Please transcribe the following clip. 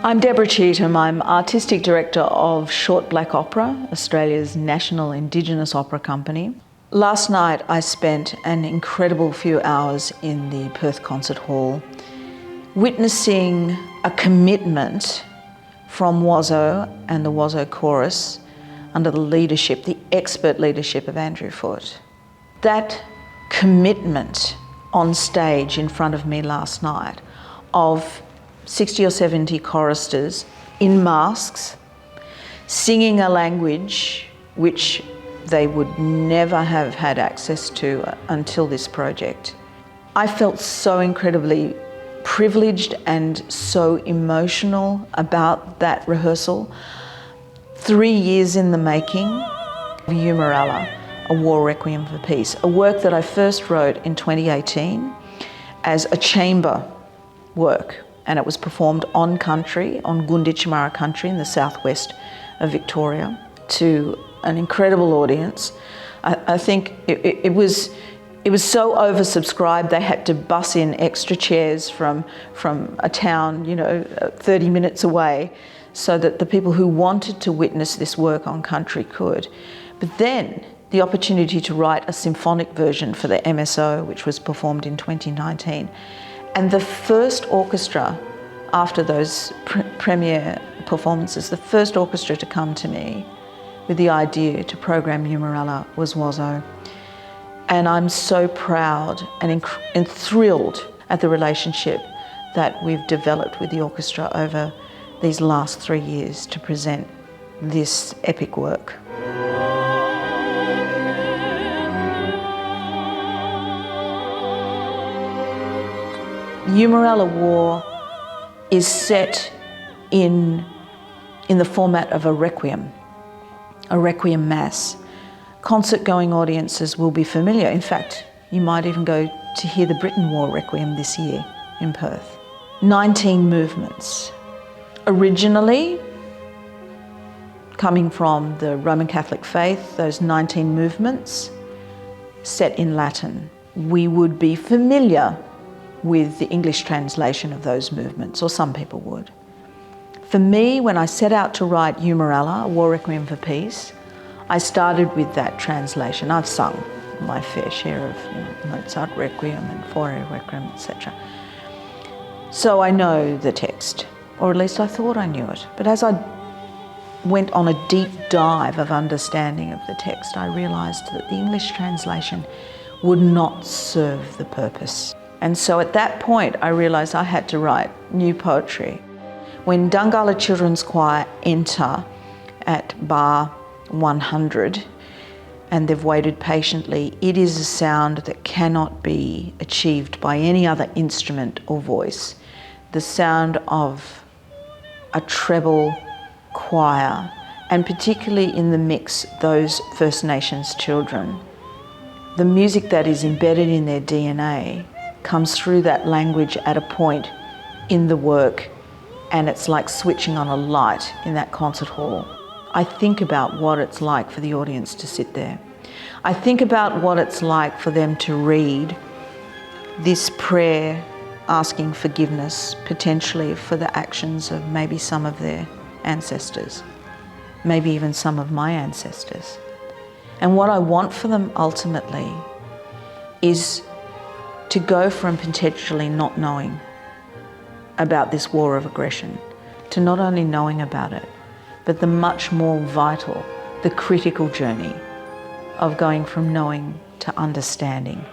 I'm Deborah Cheetham. I'm Artistic Director of Short Black Opera, Australia's national Indigenous opera company. Last night I spent an incredible few hours in the Perth Concert Hall witnessing a commitment from WASO and the WASO chorus under the leadership, the expert leadership of Andrew Foote. That commitment on stage in front of me last night of 60 or 70 choristers in masks, singing a language which they would never have had access to until this project. I felt so incredibly privileged and so emotional about that rehearsal. 3 years in the making, Eumeralla, a war requiem for peace, a work that I first wrote in 2018 as a chamber work. And it was performed on country, on Gunditjmara country in the southwest of Victoria, to an incredible audience. I think it was so oversubscribed they had to bus in extra chairs from a town, 30 minutes away, so that the people who wanted to witness this work on country could. But then the opportunity to write a symphonic version for the MSO, which was performed in 2019. And the first orchestra, after those premiere performances, the first orchestra to come to me with the idea to program Eumeralla was WASO. And I'm so proud and thrilled at the relationship that we've developed with the orchestra over these last 3 years to present this epic work. Eumeralla War is set in the format of a requiem mass. Concert-going audiences will be familiar. In fact, you might even go to hear the Britain War Requiem this year in Perth. 19 movements. Originally, coming from the Roman Catholic faith, those 19 movements set in Latin. We would be familiar with the English translation of those movements, or some people would. For me, when I set out to write Eumeralla, a war requiem for peace, I started with that translation. I've sung my fair share of Mozart Requiem and Fauré Requiem, etc. So I know the text, or at least I thought I knew it. But as I went on a deep dive of understanding of the text, I realised that the English translation would not serve the purpose. And so at that point, I realised I had to write new poetry. When Dungala Children's Choir enter at bar 100, and they've waited patiently, it is a sound that cannot be achieved by any other instrument or voice. The sound of a treble choir, and particularly in the mix, those First Nations children. The music that is embedded in their DNA comes through that language at a point in the work, and it's like switching on a light in that concert hall. I think about what it's like for the audience to sit there. I think about what it's like for them to read this prayer asking forgiveness, potentially for the actions of maybe some of their ancestors, maybe even some of my ancestors. And what I want for them ultimately is to go from potentially not knowing about this war of aggression to not only knowing about it, but the much more vital, the critical journey of going from knowing to understanding.